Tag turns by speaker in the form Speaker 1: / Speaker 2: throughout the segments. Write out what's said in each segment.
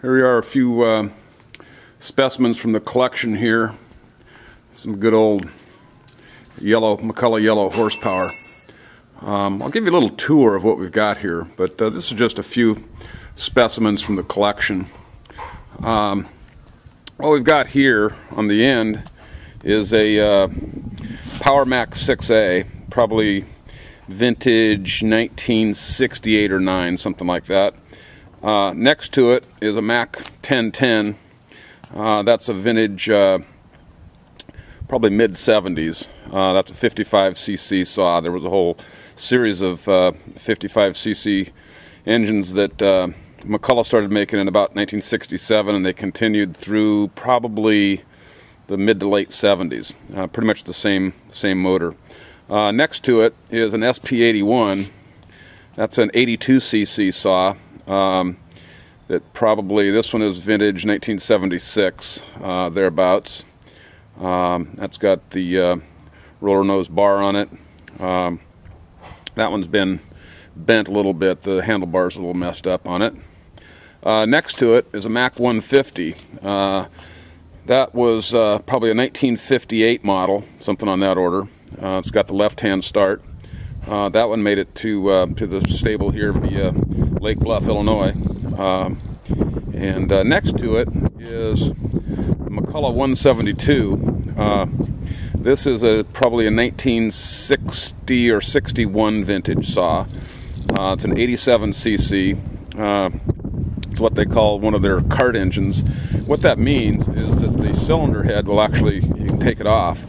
Speaker 1: Here we are, a few specimens from the collection here. Some good old yellow, McCulloch yellow horsepower. I'll give you a little tour of what we've got here, but this is just a few specimens from the collection. What we've got here on the end is a Power Max 6A, probably vintage 1968 or 9, something like that. Next to it is a Mac 1010. That's a vintage, probably mid-70s. That's a 55cc saw. There was a whole series of 55cc engines that McCulloch started making in about 1967, and they continued through probably the mid to late 70s. Pretty much the same motor. Next to it is an SP81. That's an 82cc saw. That probably, this one is vintage 1976, thereabouts. That's got the roller nose bar on it. That one's been bent a little bit. The handlebar's a little messed up on it. Next to it is a Mac 150. That was probably a 1958 model, something on that order. It's got the left-hand start. That one made it to the stable here via Lake Bluff, Illinois. And next to it is the McCulloch 172. This is probably a 1960 or 61 vintage saw. It's an 87cc. It's what they call one of their cart engines. What that means is that the cylinder head will actually, you can take it off.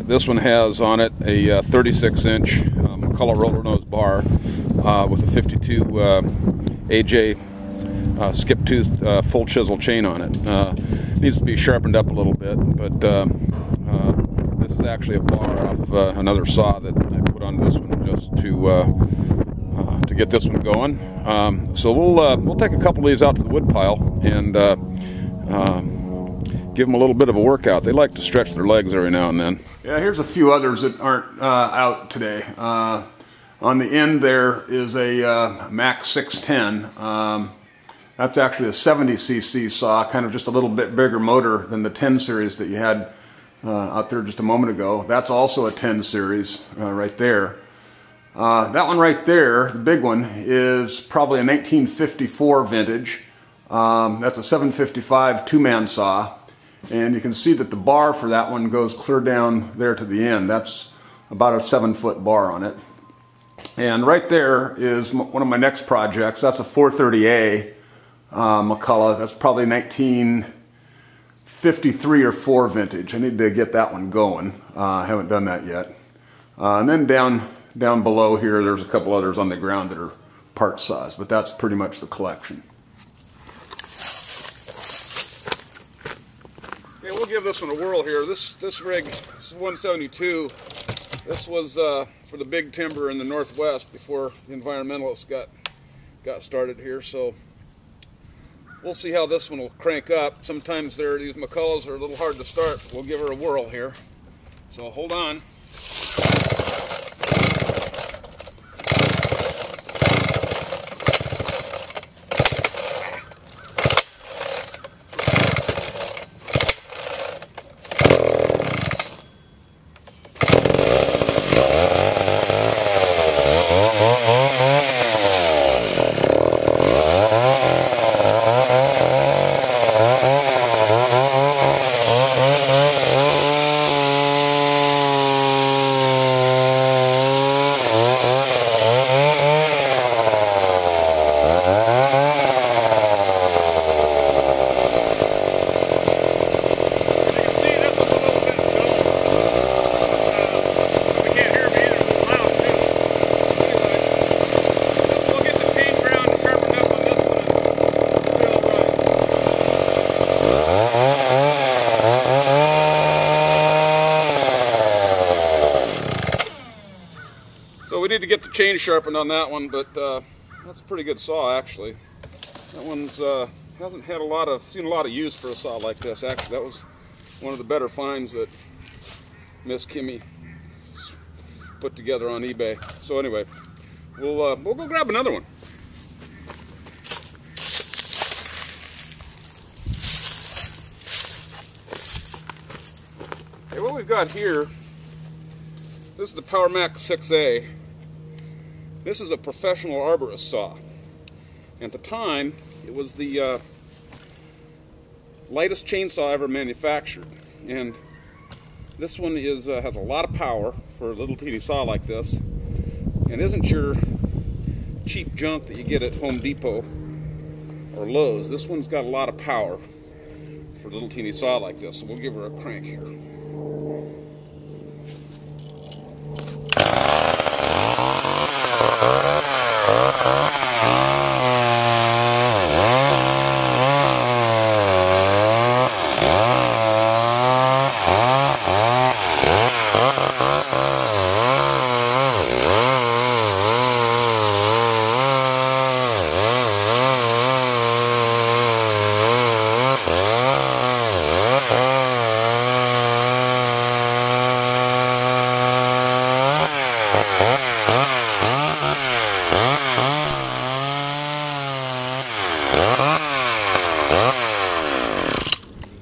Speaker 1: This one has on it a 36-inch McCulloch roller nose bar with a 52 AJ skip tooth full chisel chain on it. Needs to be sharpened up a little bit, but this is actually a bar off another saw that I put on this one just to get this one going. So we'll take a couple of these out to the wood pile and give them a little bit of a workout. They like to stretch their legs every now and then. Yeah, here's a few others that aren't out today. On the end there is a Mac 610. That's actually a 70cc saw, kind of just a little bit bigger motor than the 10 series that you had out there just a moment ago. That's also a 10 series right there. That one right there, the big one, is probably a 1954 vintage. That's a 755 two-man saw. And you can see that the bar for that one goes clear down there to the end. That's about a 7-foot bar on it. And right there is one of my next projects. That's a 430A McCulloch. That's probably 1953 or 4 vintage. I need to get that one going. I haven't done that yet. And then down below here, there's a couple others on the ground that are part saws, but that's pretty much the collection. Okay, we'll give this one a whirl here. This rig, this is 172. This was for the big timber in the Northwest before the environmentalists got started here. So we'll see how this one will crank up. Sometimes these McCullochs are a little hard to start. We'll give her a whirl here. So hold on. So we need to get the chain sharpened on that one, but that's a pretty good saw actually. That one's hasn't had seen a lot of use for a saw like this. Actually, that was one of the better finds that Miss Kimmy put together on eBay. So anyway, we'll go grab another one. we've got here, this is the Power Max 6A. This is a professional arborist saw. At the time, it was the lightest chainsaw ever manufactured. And this one has a lot of power for a little teeny saw like this, and isn't your cheap junk that you get at Home Depot or Lowe's. This one's got a lot of power for a little teeny saw like this, so we'll give her a crank here.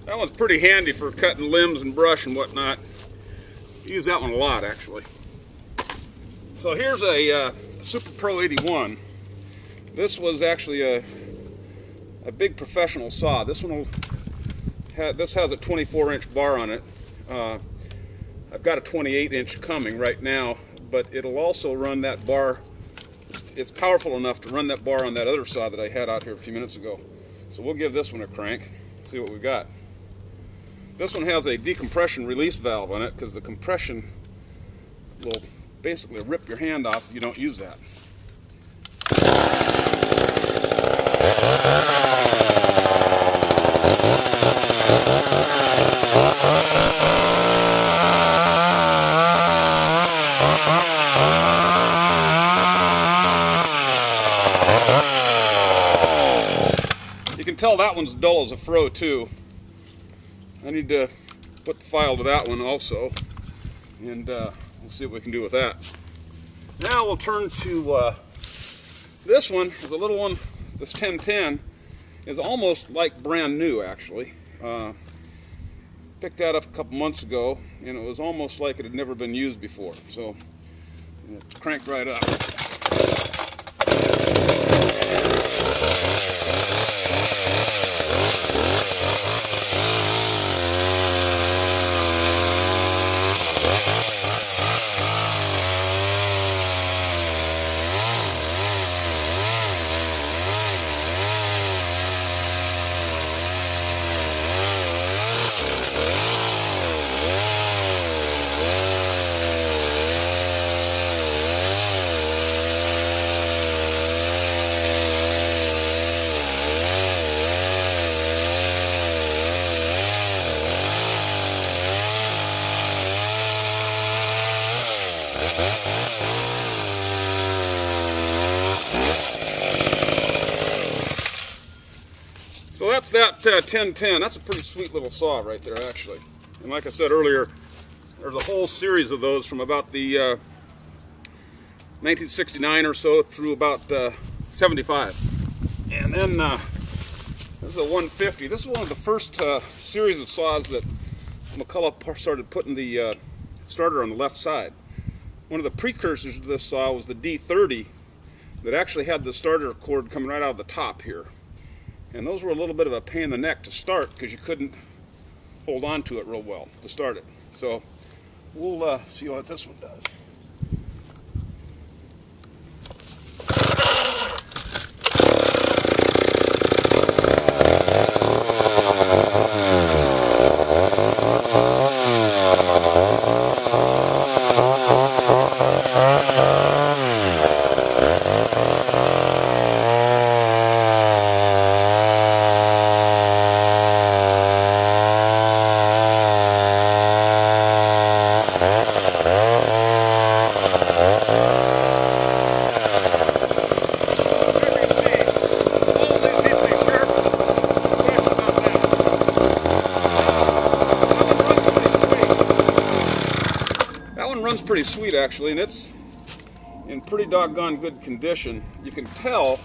Speaker 1: That one's pretty handy for cutting limbs and brush and whatnot. Use that one a lot, actually. So here's a Super Pro 81. This was actually a big professional saw. This one this has a 24-inch bar on it. I've got a 28-inch coming right now, but it'll also run that bar. It's powerful enough to run that bar on that other saw that I had out here a few minutes ago. So we'll give this one a crank, see what we've got. This one has a decompression release valve on it because the compression will basically rip your hand off if you don't use that. You can tell that one's dull as a fro too. I need to put the file to that one also, and we'll see what we can do with that. Now we'll turn to this one. Is a little one. This 1010 is almost like brand new, actually. Picked that up a couple months ago, and it was almost like it had never been used before. So it cranked right up. So that's that 1010. That's a pretty sweet little saw right there, actually. And like I said earlier, there's a whole series of those from about the 1969 or so through about 75. And then this is a 150. This is one of the first series of saws that McCullough started putting the starter on the left side. One of the precursors to this saw was the D30 that actually had the starter cord coming right out of the top here. And those were a little bit of a pain in the neck to start because you couldn't hold on to it real well to start it. So we'll see what this one does. Runs pretty sweet, actually, and it's in pretty doggone good condition. You can tell